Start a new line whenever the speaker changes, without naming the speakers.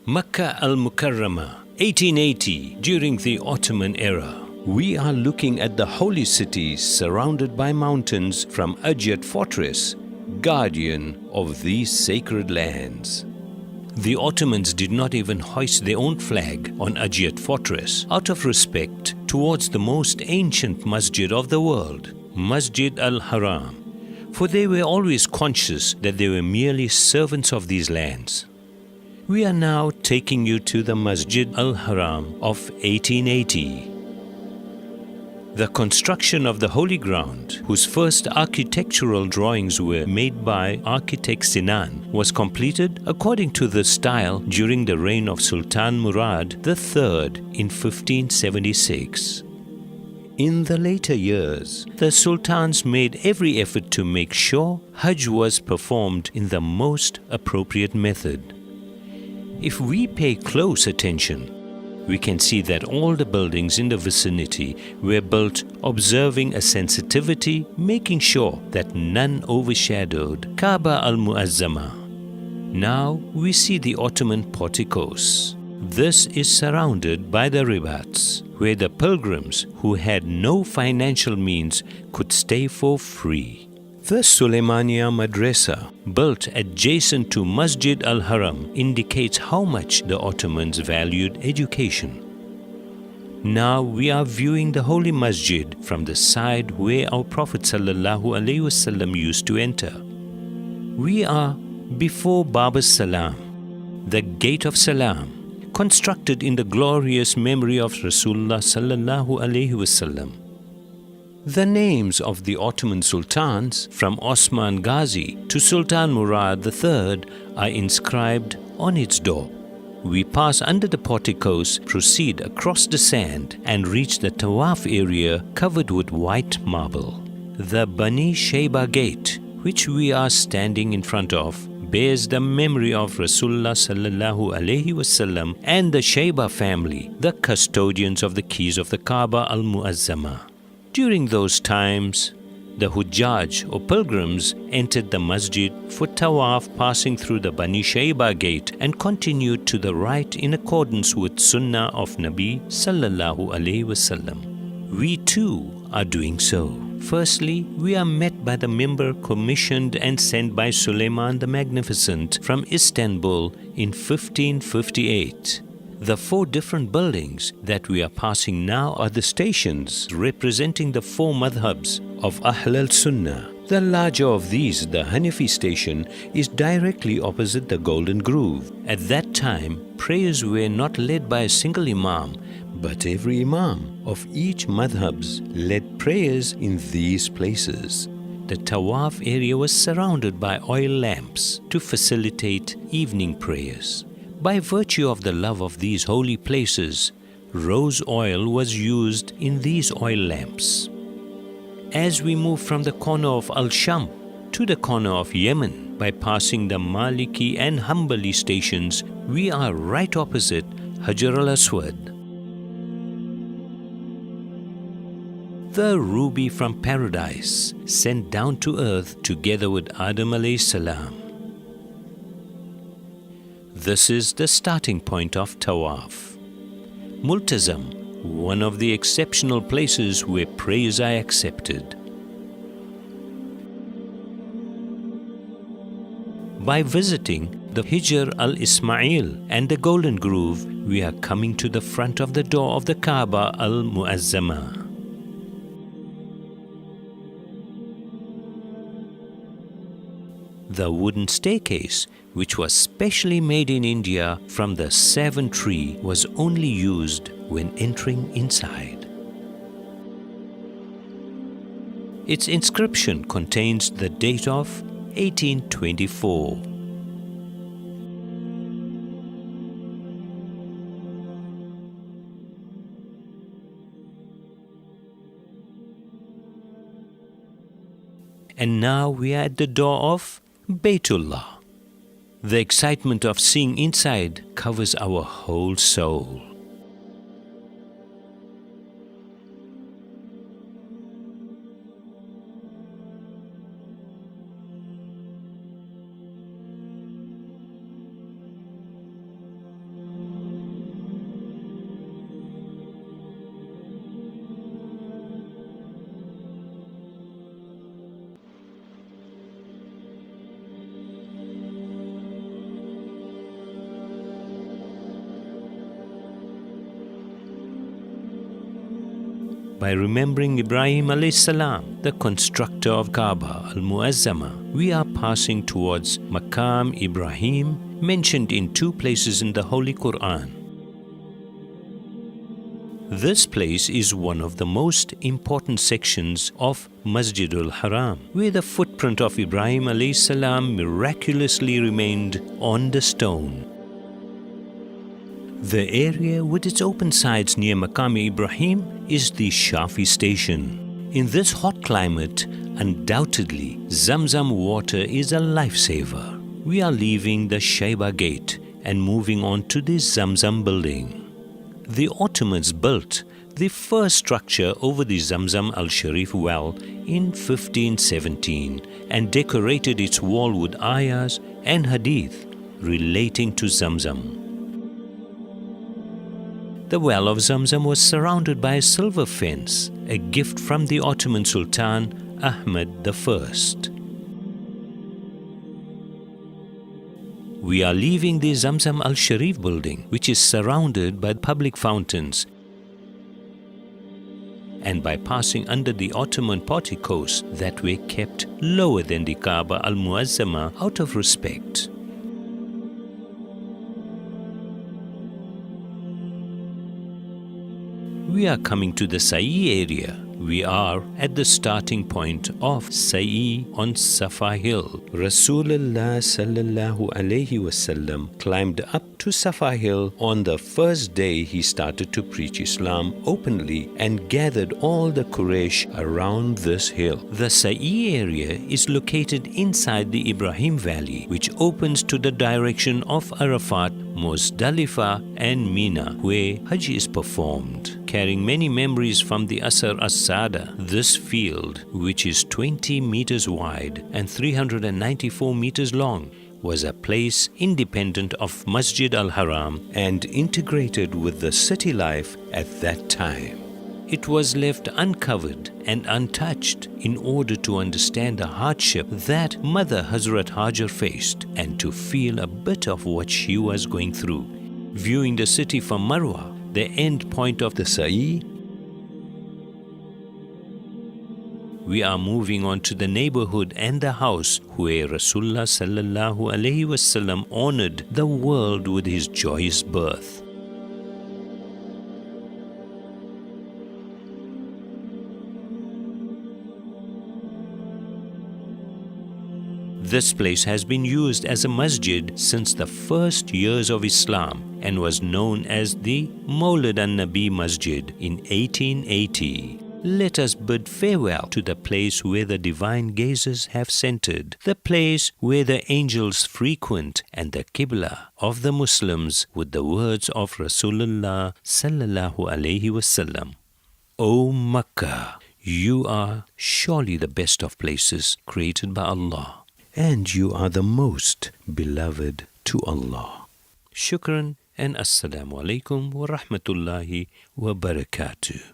Makkah al-Mukarama, 1880, during the Ottoman era. We are looking at the holy city surrounded by mountains from Adyat Fortress, guardian of these sacred lands. The Ottomans did not even hoist their own flag on Adyat Fortress out of respect towards the most ancient masjid of the world, Masjid al-Haram, for they were always conscious that they were merely servants of these lands. We are now taking you to the Masjid al-Haram of 1880. The construction of the holy ground, whose first architectural drawings were made by architect Sinan, was completed according to the style during the reign of Sultan Murad III in 1576. In the later years, the sultans made every effort to make sure Hajj was performed in the most appropriate method. If we pay close attention, we can see that all the buildings in the vicinity were built observing a sensitivity, making sure that none overshadowed Kaaba al-Muazzama. Now we see the Ottoman porticos. This is surrounded by the ribats, where the pilgrims who had no financial means could stay for free. The Suleymaniya Madrasa, built adjacent to Masjid al-Haram, indicates how much the Ottomans valued education. Now we are viewing the holy masjid from the side where our Prophet ﷺ used to enter. We are before Bab as-Salam, the Gate of Salam, constructed in the glorious memory of Rasulullah ﷺ. The names of the Ottoman sultans, from Osman Ghazi to Sultan Murad III, are inscribed on its door. We pass under the porticos, proceed across the sand, and reach the Tawaf area covered with white marble. The Bani Shayba Gate, which we are standing in front of, bears the memory of Rasulullah ﷺ and the Shayba family, the custodians of the keys of the Kaaba al-Muazzama. During those times, the Hujjaj or pilgrims entered the masjid for tawaf, passing through the Bani Shayba gate, and continued to the right in accordance with Sunnah of Nabi sallallahu alaihi wasallam. We too are doing so. Firstly, we are met by the member commissioned and sent by Suleiman the Magnificent from Istanbul in 1558. The 4 different buildings that we are passing now are the stations representing the 4 madhabs of Ahl al-Sunnah. The larger of these, the Hanafi station, is directly opposite the Golden Groove. At that time, prayers were not led by a single imam, but every imam of each madhabs led prayers in these places. The Tawaf area was surrounded by oil lamps to facilitate evening prayers. By virtue of the love of these holy places, rose oil was used in these oil lamps. As we move from the corner of Al-Sham to the corner of Yemen, by passing the Maliki and Hanbali stations, we are right opposite Hajar al-Aswad. The ruby from paradise, sent down to earth together with Adam alayhi salam. This is the starting point of Tawaf. Multazam, one of the exceptional places where prayers are accepted. By visiting the Hijr al-Ismail and the Golden Groove, we are coming to the front of the door of the Kaaba al-Muazzama. The wooden staircase, which was specially made in India from the savan tree, was only used when entering inside. Its inscription contains the date of 1824. And now we are at the door of Baytullah. The excitement of seeing inside covers our whole soul. by remembering Ibrahim alayhi salam, the constructor of Kaaba al-Muazzama, we are passing towards Maqam Ibrahim, mentioned in 2 places in the Holy Quran. This place is one of the most important sections of Masjidul Haram, where the footprint of Ibrahim alayhi salam miraculously remained on the stone. The area with its open sides near Maqam Ibrahim is the Shafi station. In this hot climate, undoubtedly, Zamzam water is a lifesaver. We are leaving the Shaiba gate and moving on to the Zamzam building. The Ottomans built the first structure over the Zamzam al-Sharif well in 1517 and decorated its wall with ayahs and hadith relating to Zamzam. The well of Zamzam was surrounded by a silver fence, a gift from the Ottoman Sultan Ahmed I. We are leaving the Zamzam al-Sharif building, which is surrounded by public fountains, and by passing under the Ottoman porticos that were kept lower than the Kaaba al-Muazzama out of respect. We are coming to the Sa'i area. We are at the starting point of Sa'i on Safa Hill. Rasulullah sallallahu alayhi wasallam climbed up to Safa Hill on the first day he started to preach Islam openly and gathered all the Quraysh around this hill. The Sa'i area is located inside the Ibrahim Valley, which opens to the direction of Arafat, Muzdalifah and Mina, where Hajj is performed. Carrying many memories from the Asr as-Sada, this field, which is 20 meters wide and 394 meters long, was a place independent of Masjid al-Haram and integrated with the city life at that time. It was left uncovered and untouched in order to understand the hardship that Mother Hazrat Hajar faced and to feel a bit of what she was going through. Viewing the city from Marwa, the end point of the Sa'i, we are moving on to the neighborhood and the house where Rasulullah sallallahu alaihi wasallam honored the world with his joyous birth. This place has been used as a masjid since the first years of Islam and was known as the Maulid an-Nabi Masjid in 1880. Let us bid farewell to the place where the divine gazes have centered, the place where the angels frequent, and the Qibla of the Muslims with the words of Rasulullah sallallahu alaihi wasallam. O Makkah, you are surely the best of places created by Allah, and you are the most beloved to Allah. Shukran and Assalamu alaikum wa rahmatullahi wa barakatuh.